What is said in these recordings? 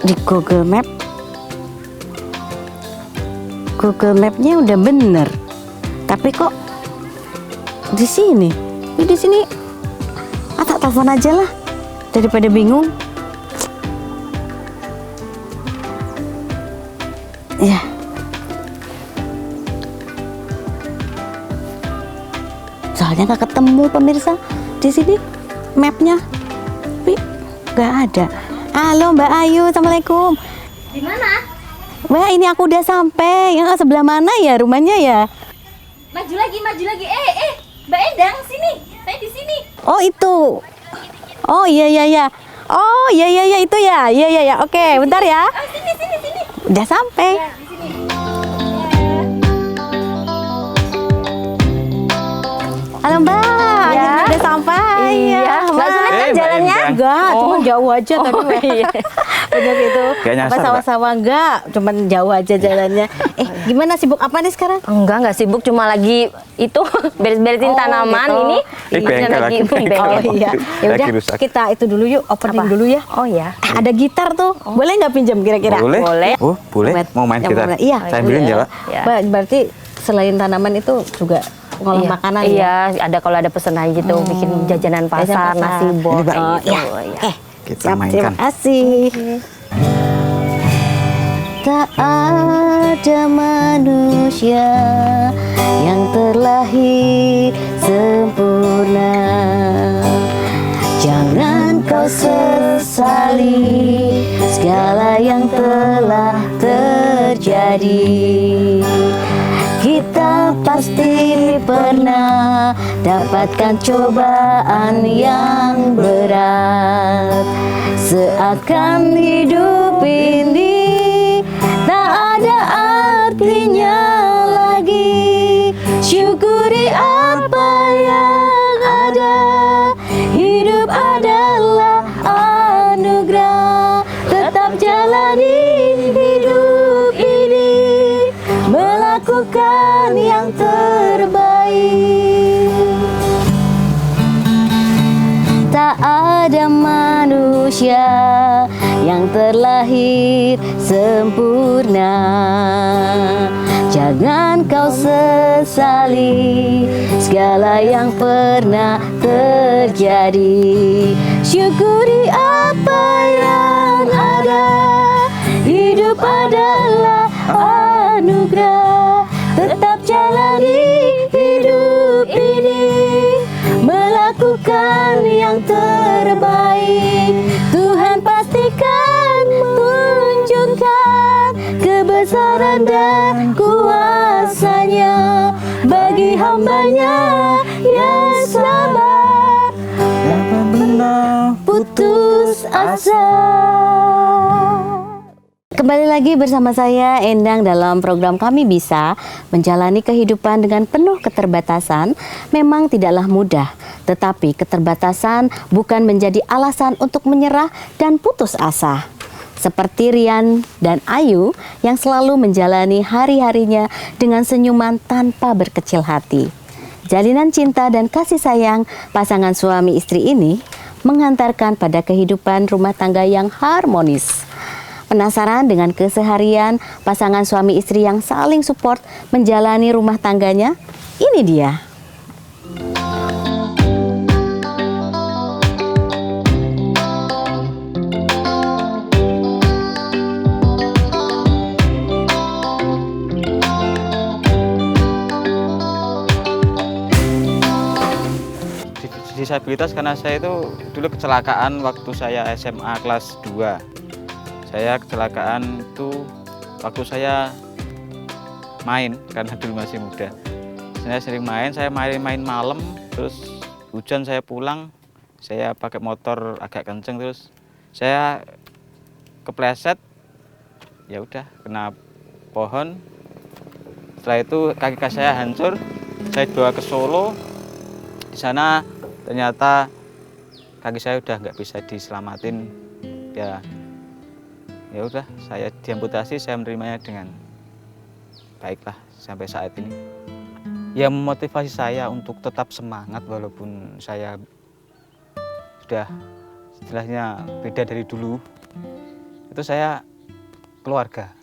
Di Google Map-nya udah bener, tapi kok di sini? Di sini, tak telepon aja lah daripada bingung. Ya. Soalnya nggak ketemu pemirsa di sini mapnya, tapi nggak ada. Halo Mbak Ayu, assalamualaikum. Di mana? Mbak, ini aku udah sampai. Yang sebelah mana ya rumahnya ya? Maju lagi. Mbak Endang, sini. Saya di sini. Oh itu. Oh iya. Oh iya itu ya. Iya. Oke, bentar ya. Oh, sini. Udah sampai. Ya, di sini. Halo Mbak, akhirnya udah sampai. Iya, nggak sulit kan jalannya? Enggak, cuma jauh aja tadi. Iya. Bener itu. Gak nyasar, sawah-sawah enggak, cuma jauh aja jalannya. Gimana, sibuk apa nih sekarang? Enggak sibuk, cuma lagi itu beres-beresin tanaman gitu. ini. Bengkel lagi. bengkel. Oh iya. Ya udah, Lagi rusak. kita itu dulu yuk, opening Apa? dulu ya. Oh ya. Ada gitar tuh. Boleh nggak pinjam kira-kira? Boleh. Boleh. Oh, boleh. Buat Mau main yang gitar? mau- Iya. Saya ambilin ya, Pak. Ya. Berarti selain tanaman itu juga ngolah Iya. makanan ya? Iya, ada kalau ada pesanan gitu, bikin jajanan pasar, pasar. nasi bol Ini, Pak. kayak gitu. Iya. Iya. Kita Siap, mainkan. terima kasih. Tak ada manusia yang terlahir sempurna. Jangan kau sesali segala yang telah terjadi. Kita pasti pernah dapatkan cobaan yang berat. Seakan hidup ini tak ada artinya lagi. Syukuri apa yang ada. Hidup adalah anugerah. Tetap jalani hidup ini, melakukan yang terbaik. Tak ada manusia yang terlahir sempurna. Jangan kau sesali segala yang pernah terjadi. Syukuri apa yang ada. Hidup adalah anugerah. Tetap jalani hidup ini, melakukan yang terbaik. Tuhan pastikan tunjukkan kebesaran dan kuasa-Nya bagi hamba-Nya yang sabar, Dapat benar. putus asa. Kembali lagi bersama saya Endang dalam program Kami Bisa. Menjalani kehidupan dengan penuh keterbatasan memang tidaklah mudah, tetapi keterbatasan bukan menjadi alasan untuk menyerah dan putus asa. Seperti Rian dan Ayu yang selalu menjalani hari-harinya dengan senyuman tanpa berkecil hati. Jalinan cinta dan kasih sayang pasangan suami istri ini menghantarkan pada kehidupan rumah tangga yang harmonis. Penasaran dengan keseharian pasangan suami istri yang saling support menjalani rumah tangganya? Ini dia. Disabilitas karena saya itu dulu kecelakaan waktu saya SMA kelas 2. Saya kecelakaan itu waktu saya main karena dulu masih muda. Saya sering main, main malam, terus hujan saya pulang, saya pakai motor agak kenceng, terus saya kepleset, ya udah kena pohon. Setelah itu kaki saya hancur, saya dibawa ke Solo. Di sana ternyata kaki saya udah nggak bisa diselamatin, ya udah saya diamputasi, saya menerimanya dengan baiklah sampai saat ini. Ya memotivasi saya untuk tetap semangat walaupun saya sudah istilahnya beda dari dulu. itu saya keluarga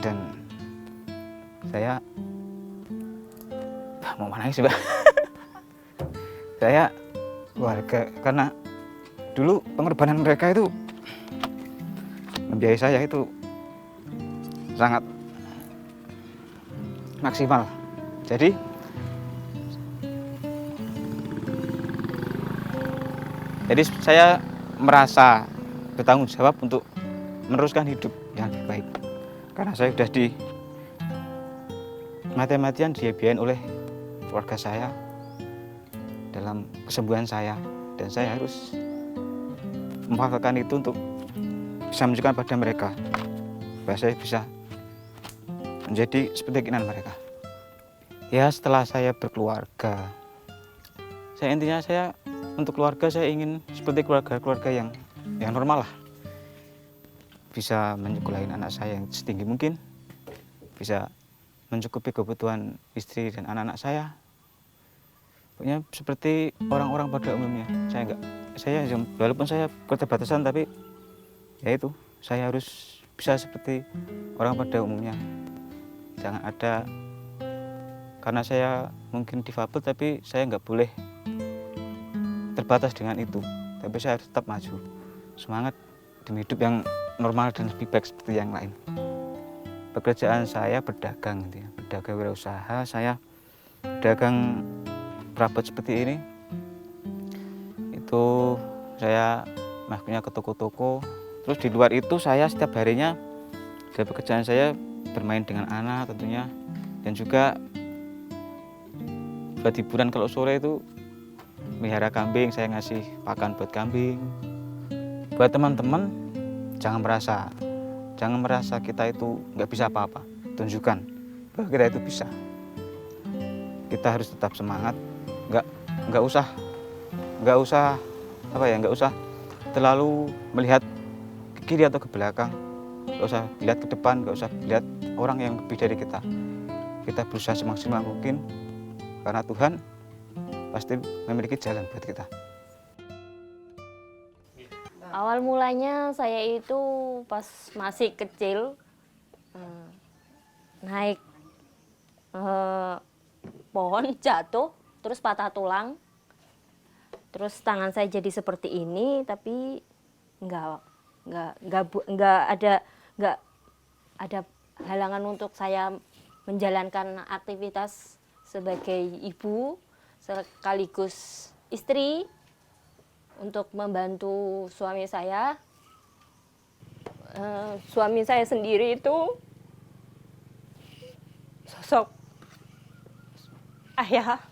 dan saya mau mana sih, Mbak? Saya keluarga karena dulu pengorbanan mereka itu membiayai saya itu sangat maksimal. Jadi saya merasa bertanggung jawab untuk meneruskan hidup yang lebih baik. Karena saya sudah mati-matian dibiayain oleh keluarga saya dalam kesembuhan saya, dan saya harus memanfaatkan itu untuk bisa menunjukkan pada mereka bahwa saya bisa menjadi seperti keinginan mereka. Ya, setelah saya berkeluarga, saya untuk keluarga saya ingin seperti keluarga yang normal lah. Bisa menyekolahin anak saya yang setinggi mungkin, bisa mencukupi kebutuhan istri dan anak-anak saya. Pokoknya seperti orang-orang pada umumnya. Saya walaupun saya keterbatasan, tapi ya itu, saya harus bisa seperti orang pada umumnya. Jangan ada, karena saya mungkin difabel, tapi saya nggak boleh terbatas dengan itu. Tapi saya harus tetap maju, semangat demi hidup yang normal dan lebih baik seperti yang lain. Pekerjaan saya berdagang, berdagang wirausaha. Saya berdagang perabot seperti ini. Itu saya masuknya ke toko-toko. Terus di luar itu saya setiap harinya dari pekerjaan saya bermain dengan anak tentunya, dan juga buat hiburan kalau sore itu melihara kambing, saya ngasih pakan buat kambing. Buat teman-teman, jangan merasa kita itu nggak bisa apa-apa. Tunjukkan bahwa kita itu bisa. Kita harus tetap semangat, nggak usah terlalu melihat ke kiri atau ke belakang, nggak usah lihat ke depan, nggak usah lihat orang yang lebih dari kita. Kita berusaha semaksimal mungkin, karena Tuhan pasti memiliki jalan buat kita. Awal mulanya saya itu pas masih kecil, naik pohon jatuh, terus patah tulang, terus tangan saya jadi seperti ini, tapi nggak ada halangan untuk saya menjalankan aktivitas sebagai ibu sekaligus istri untuk membantu suami saya. Suami saya sendiri itu sosok ayah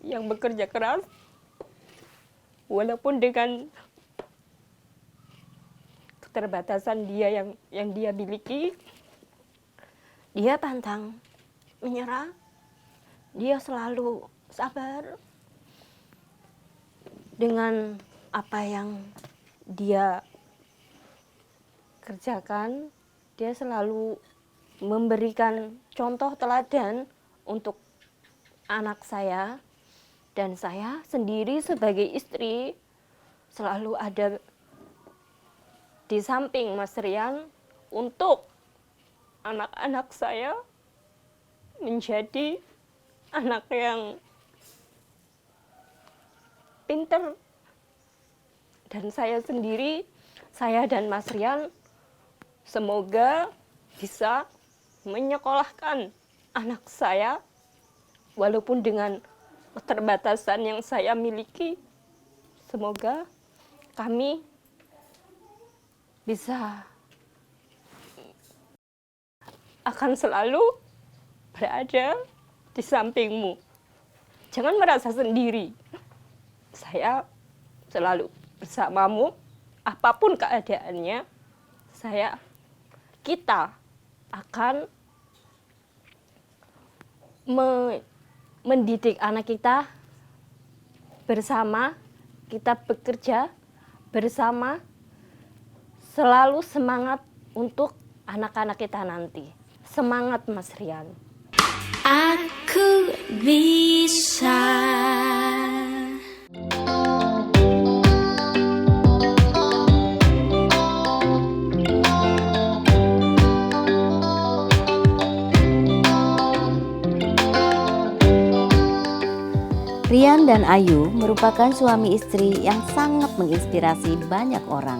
yang bekerja keras, walaupun dengan keterbatasan dia yang dia miliki, dia pantang menyerah, dia selalu sabar dengan apa yang dia kerjakan. Dia selalu memberikan contoh teladan untuk anak saya, dan saya sendiri sebagai istri selalu ada di samping Mas Rian untuk anak-anak saya menjadi anak yang pinter. Dan saya sendiri, saya dan Mas Rian semoga bisa menyekolahkan anak saya walaupun dengan keterbatasan yang saya miliki. Semoga kami bisa akan selalu berada di sampingmu. Jangan merasa sendiri. Saya selalu bersamamu, apapun keadaannya. Kita akan mendidik anak kita bersama, kita bekerja bersama, selalu semangat untuk anak-anak kita nanti. Semangat Mas Rian. Aku bisa. dan Ayu merupakan suami istri yang sangat menginspirasi banyak orang.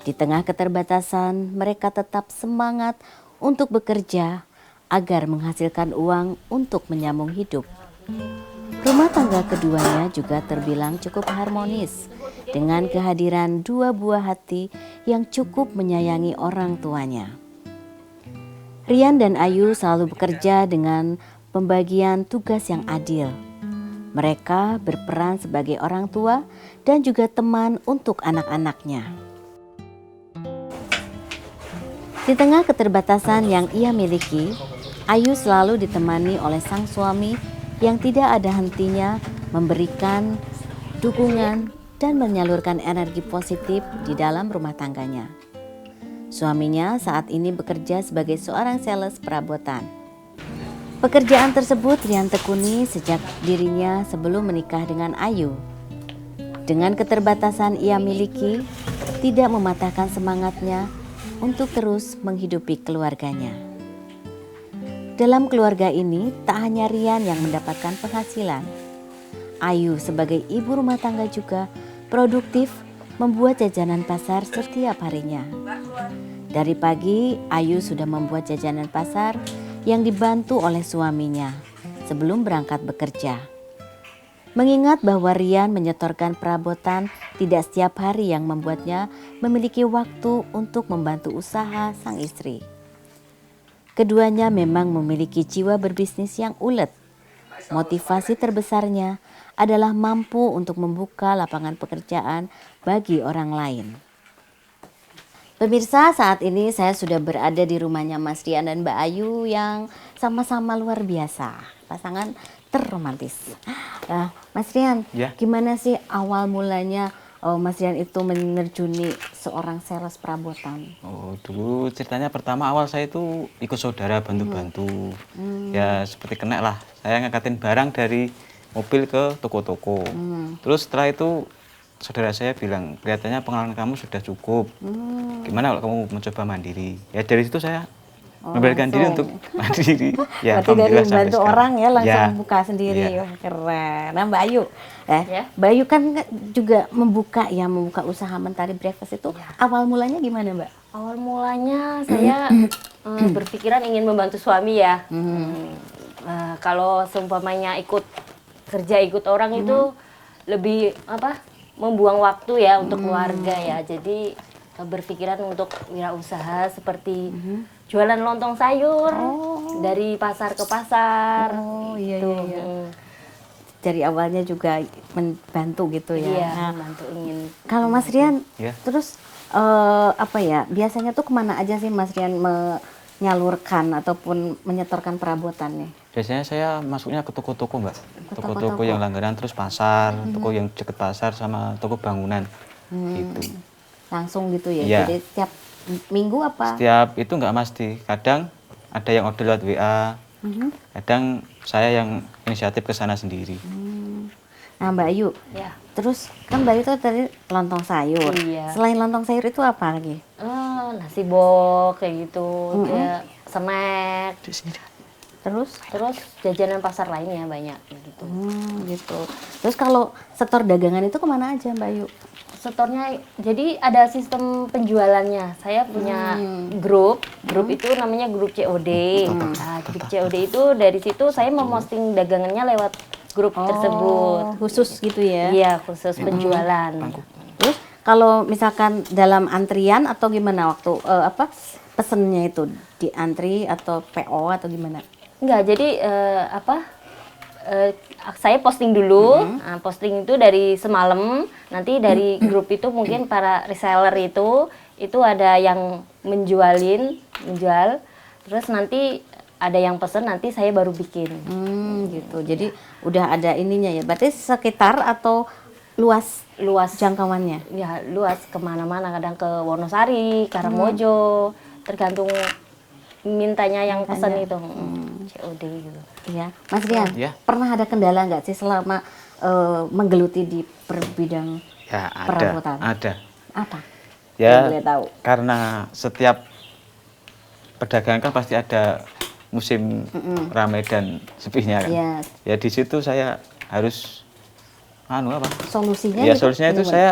Di tengah keterbatasan, mereka tetap semangat untuk bekerja agar menghasilkan uang untuk menyambung hidup. Rumah tangga keduanya juga terbilang cukup harmonis dengan kehadiran dua buah hati yang cukup menyayangi orang tuanya. Rian dan Ayu selalu bekerja dengan pembagian tugas yang adil. Mereka berperan sebagai orang tua dan juga teman untuk anak-anaknya. Di tengah keterbatasan yang ia miliki, Ayu selalu ditemani oleh sang suami yang tidak ada hentinya memberikan dukungan dan menyalurkan energi positif di dalam rumah tangganya. Suaminya saat ini bekerja sebagai seorang sales perabotan. Pekerjaan tersebut Rian tekuni sejak dirinya sebelum menikah dengan Ayu. Dengan keterbatasan ia miliki, tidak mematahkan semangatnya untuk terus menghidupi keluarganya. Dalam keluarga ini, tak hanya Rian yang mendapatkan penghasilan. Ayu sebagai ibu rumah tangga juga produktif membuat jajanan pasar setiap harinya. Dari pagi, Ayu sudah membuat jajanan pasar yang dibantu oleh suaminya sebelum berangkat bekerja. Mengingat bahwa Rian menyetorkan perabotan tidak setiap hari yang membuatnya memiliki waktu untuk membantu usaha sang istri. Keduanya memang memiliki jiwa berbisnis yang ulet. Motivasi terbesarnya adalah mampu untuk membuka lapangan pekerjaan bagi orang lain. Pemirsa, saat ini saya sudah berada di rumahnya Mas Rian dan Mbak Ayu yang sama-sama luar biasa. Pasangan terromantis. Mas Rian, Ya. gimana sih awal mulanya Mas Rian itu menerjuni seorang sales perabotan? Oh, dulu ceritanya pertama awal saya itu ikut saudara bantu-bantu. Ya seperti kena lah. Saya ngangkatin barang dari mobil ke toko-toko. Terus setelah itu saudara saya bilang, kelihatannya pengalaman kamu sudah cukup. Gimana kalau kamu mencoba mandiri? Ya dari situ saya memberanikan diri untuk mandiri. Ya, Berarti dari alhamdulillah sampai bantu sekarang. orang ya langsung Ya. buka sendiri. Ya. Wah, keren. Nah Mbak Ayu, Ya. Mbak Ayu kan juga membuka usaha Mentari Breakfast itu awal mulanya gimana Mbak? Awal mulanya saya berpikiran ingin membantu suami ya. Kalau seumpamanya ikut orang itu lebih membuang waktu ya untuk keluarga ya. Jadi berpikiran untuk wirausaha seperti jualan lontong sayur dari pasar ke pasar. Oh iya gitu. iya. Dari awalnya juga membantu gitu ya. Iya, Nah, membantu ingin. kalau Mas Rian, Ya. terus biasanya tuh kemana aja sih Mas Rian menyalurkan ataupun menyetorkan perabotannya? Biasanya saya masuknya ke toko-toko, Mbak. toko-toko. Toko-toko yang langganan, terus pasar, toko yang deket pasar, sama toko bangunan. Gitu. Langsung gitu ya? Iya. Jadi setiap minggu apa? Setiap itu nggak pasti. Kadang ada yang order lewat WA, kadang saya yang inisiatif ke sana sendiri. Nah Mbak Ayu, Ya. terus kan Mbak Ayu tuh tadi lontong sayur. Iya. Selain lontong sayur itu apa lagi? Nasi bok kayak gitu, ya, snack. Terus? Terus jajanan pasar lainnya banyak gitu. Gitu. Terus kalau setor dagangan itu kemana aja Mbak Ayu? Setornya jadi ada sistem penjualannya. Saya punya grup itu namanya grup COD. Nah, grup COD itu dari situ saya memposting dagangannya lewat grup tersebut. Khusus gitu ya? Iya, khusus penjualan. Terus kalau misalkan dalam antrian atau gimana waktu pesennya itu di antri atau PO atau gimana? Enggak, jadi saya posting dulu. Nah, posting itu dari semalam. Nanti dari grup itu mungkin para reseller itu ada yang menjual. Terus nanti ada yang pesen, nanti saya baru bikin. Gitu. Jadi udah ada ininya ya. Berarti sekitar atau luas jangkauannya? Ya luas kemana-mana, kadang ke Wonosari, Karangmojo, tergantung mintanya yang pesan itu. COD gitu. Iya. Mas Rian, Ya. pernah ada kendala nggak sih selama menggeluti di bidang Ya perabotan? ada. Apa? Ya, Boleh tahu. karena setiap pedagang kan pasti ada musim ramai dan sepinya kan. Iya. Ya di situ saya harus apa? Solusinya Ya gitu solusinya itu gimana? saya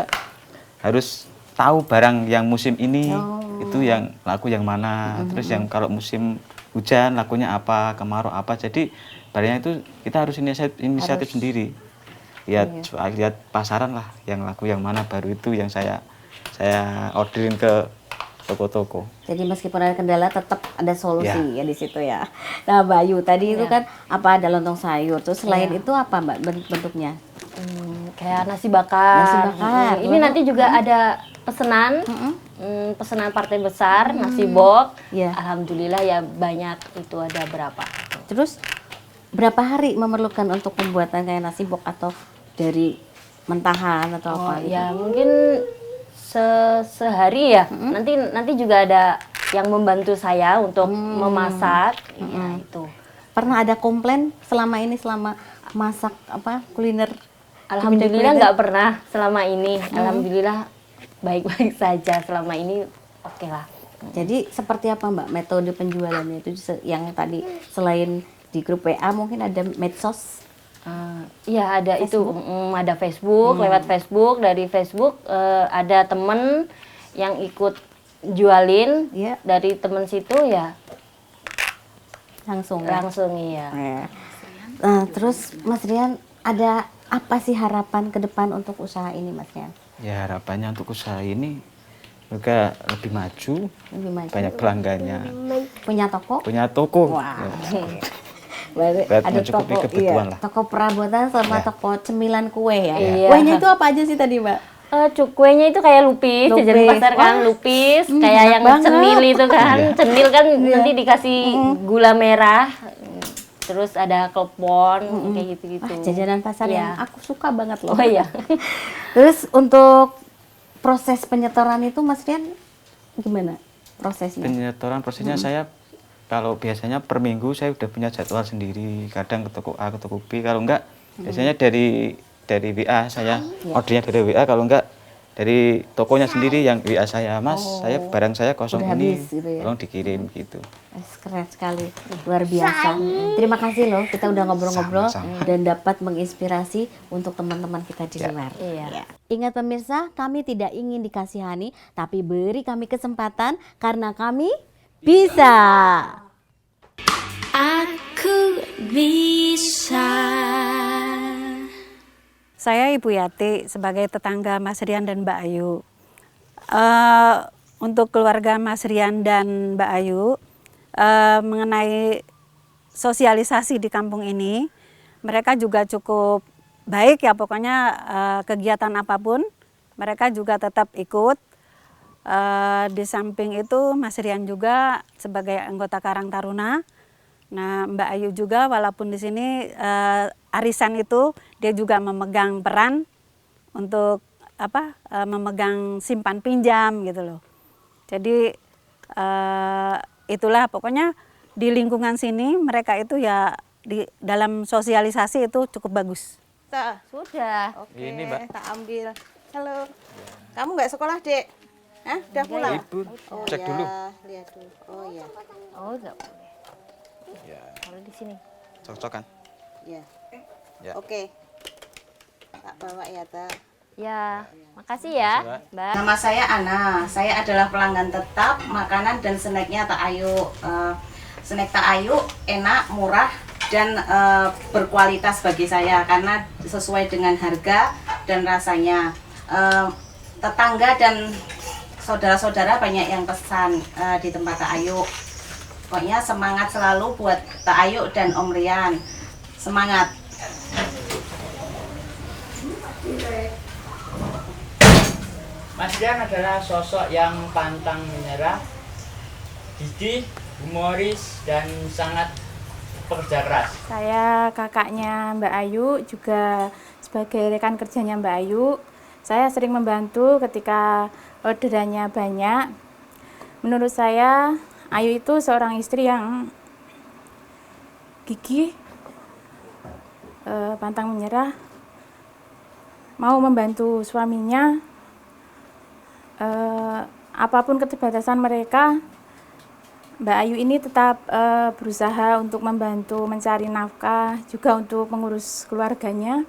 harus tahu barang yang musim ini Oh. itu yang laku yang mana, terus yang kalau musim hujan lakunya apa, kemarau apa. Jadi barangnya itu kita harus inisiatif sendiri. Lihat pasaran lah yang laku yang mana, baru itu yang saya orderin ke toko-toko. Jadi meskipun ada kendala tetap ada solusi Ya. ya di situ ya. Nah, Mbak Ayu tadi itu Iya. kan apa ada lontong sayur. Terus selain Iya. itu apa Mbak bentuknya? Kayak nasi bakar. Nasi bakar. Ini nanti juga ada pesanan. Pesanan partai besar, nasi bok. Iya. Alhamdulillah ya banyak, itu ada berapa. Terus berapa hari memerlukan untuk pembuatan kayak nasi bok atau dari mentahan atau apa gitu? Ya mungkin sehari ya. Nanti juga ada yang membantu saya untuk memasak. Ya itu. Pernah ada komplain selama masak apa kuliner? Alhamdulillah nggak pernah selama ini. Alhamdulillah baik-baik saja selama ini. Oke lah. Jadi seperti apa Mbak metode penjualannya itu yang tadi selain di grup WA mungkin ada medsos? Iya ada itu, ada Facebook, lewat Facebook, dari Facebook ada temen yang ikut jualin, Iya. dari temen situ ya Langsung. langsung iya. Ya. Nah, terus Mas Rian ada apa sih harapan ke depan untuk usaha ini Mas Rian? Ya harapannya untuk usaha ini juga lebih maju, Lebih maju. banyak pelanggannya, Punya toko? punya toko. Wah. Ya. Berarti Buat ada mencukupi toko, kebutuhan lah. toko perabotan sama Ya. toko cemilan kue ya. Iya. Kuenya itu apa aja sih tadi Mbak? Kuenya itu kayak lupis, jajan Lupis. pasar kan, Wah. lupis, kayak enak yang banget. cenil itu kan, Iya. cenil kan nanti dikasih gula merah, terus ada klepon, kayak gitu-gitu. Wah, jajanan pasar Iya. yang aku suka banget loh. Oh iya. Terus untuk proses penyetoran itu Mas Rian gimana prosesnya? Penyetoran prosesnya saya kalau biasanya per minggu saya udah punya jadwal sendiri, kadang ke toko A ke toko B, kalau enggak biasanya dari WA saya ordernya dari WA, kalau enggak dari tokonya sendiri yang WA saya, Mas saya barang saya kosong Udah ini habis gitu ya? tolong dikirim gitu. Keren sekali, luar biasa. Terima kasih loh, kita udah ngobrol-ngobrol Sama-sama. dan dapat menginspirasi untuk teman-teman kita di luar. Iya. Ya. Ingat pemirsa, kami tidak ingin dikasihani, tapi beri kami kesempatan karena kami bisa. Aku bisa. Saya Ibu Yati sebagai tetangga Mas Rian dan Mbak Ayu. Untuk keluarga Mas Rian dan Mbak Ayu, mengenai sosialisasi di kampung ini, mereka juga cukup baik ya, pokoknya kegiatan apapun mereka juga tetap ikut. Di samping itu Mas Rian juga sebagai anggota Karang Taruna. Nah, Mbak Ayu juga walaupun di sini arisan itu dia juga memegang peran untuk memegang simpan pinjam gitu loh. Jadi itulah pokoknya di lingkungan sini mereka itu ya di dalam sosialisasi itu cukup bagus. Sudah. Oke, Ini, Mbak. tak ambil. Halo. Kamu nggak sekolah, Dek? Hah? Udah pulang? Ibu, Oh, cek ya. dulu. Lihat dulu. Oh ya. Oh enggak boleh. Ya, Kalau di sini. cocok kan? Ya. Ya. Oke. Tak bawa ya, Tak. Ya, makasih ya, Mbak. Nama saya Ana, saya adalah pelanggan tetap makanan dan snacknya Tak Ayu. Snack Tak Ayu enak, murah, dan berkualitas bagi saya karena sesuai dengan harga dan rasanya. Tetangga dan saudara-saudara banyak yang pesan di tempat Tak Ayu. Pokoknya semangat selalu buat Tak Ayu dan Om Rian. Semangat. Mas Rian adalah sosok yang pantang menyerah, gigih, humoris, dan sangat pekerja keras. Saya kakaknya Mbak Ayu, juga sebagai rekan kerjanya Mbak Ayu. Saya sering membantu ketika orderannya banyak. Menurut saya, Ayu itu seorang istri yang gigih, pantang menyerah, mau membantu suaminya. Apapun keterbatasan mereka, Mbak Ayu ini tetap berusaha untuk membantu mencari nafkah, juga untuk mengurus keluarganya.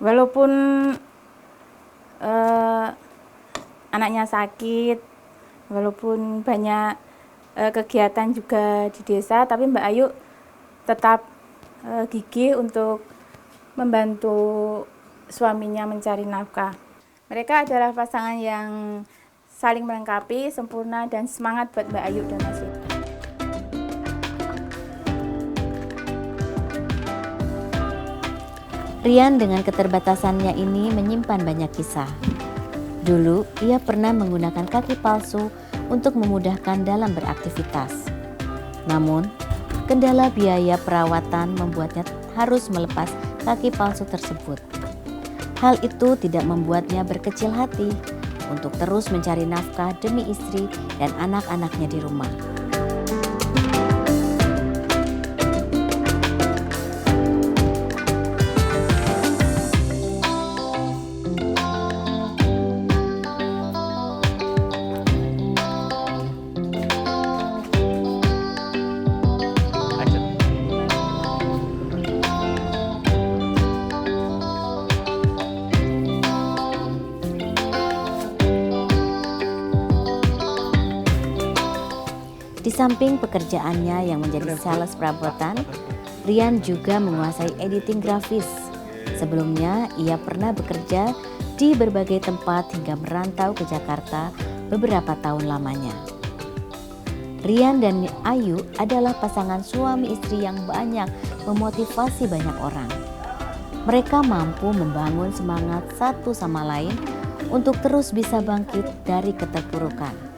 Walaupun anaknya sakit, walaupun banyak kegiatan juga di desa, tapi Mbak Ayu tetap gigih untuk membantu suaminya mencari nafkah. Mereka adalah pasangan yang saling melengkapi, sempurna, dan semangat buat Mbak Ayu dan Mas Rida. Rian dengan keterbatasannya ini menyimpan banyak kisah. Dulu, ia pernah menggunakan kaki palsu untuk memudahkan dalam beraktivitas. Namun, kendala biaya perawatan membuatnya harus melepas kaki palsu tersebut. Hal itu tidak membuatnya berkecil hati untuk terus mencari nafkah demi istri dan anak-anaknya di rumah. Di samping pekerjaannya yang menjadi sales perabotan, Rian juga menguasai editing grafis. Sebelumnya, ia pernah bekerja di berbagai tempat hingga merantau ke Jakarta beberapa tahun lamanya. Rian dan Ayu adalah pasangan suami istri yang banyak memotivasi banyak orang. Mereka mampu membangun semangat satu sama lain untuk terus bisa bangkit dari keterpurukan.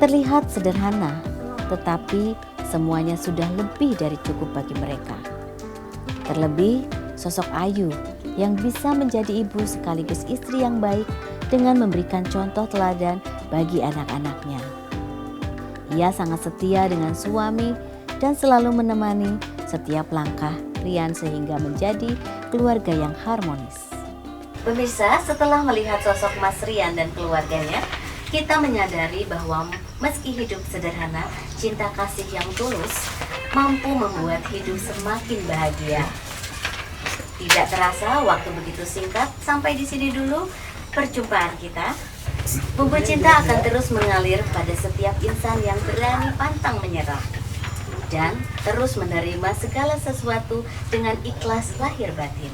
Terlihat sederhana, tetapi semuanya sudah lebih dari cukup bagi mereka. Terlebih, sosok Ayu yang bisa menjadi ibu sekaligus istri yang baik dengan memberikan contoh teladan bagi anak-anaknya. Ia sangat setia dengan suami dan selalu menemani setiap langkah Rian sehingga menjadi keluarga yang harmonis. Pemirsa, setelah melihat sosok Mas Rian dan keluarganya, kita menyadari bahwa meski hidup sederhana, cinta kasih yang tulus mampu membuat hidup semakin bahagia. Tidak terasa waktu begitu singkat, sampai di sini dulu perjumpaan kita. Bumbu cinta akan terus mengalir pada setiap insan yang berani pantang menyerah dan terus menerima segala sesuatu dengan ikhlas lahir batin.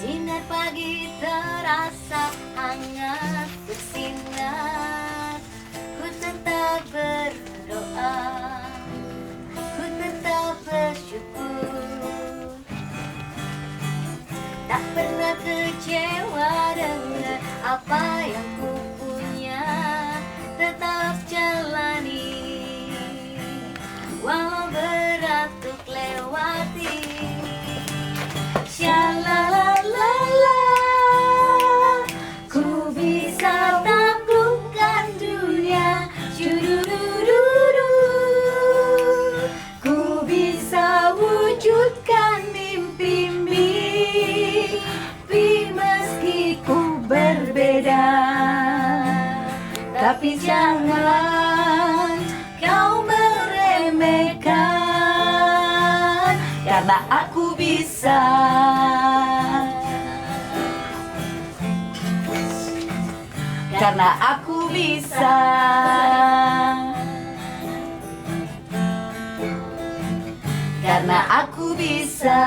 Sinar pagi terasa hangat bersinar, ku tetap berdoa, ku tetap bersyukur, tak pernah kecewa dengan apa yang ku punya, tetap jalani walau berat untuk lewati. Syalalala, ku bisa taklukkan dunia. Syurururu, ku bisa wujudkan mimpi-mimpi meski ku berbeda. Tapi jangan kau meremehkan, karena aku bisa. Karena aku bisa. Karena aku bisa.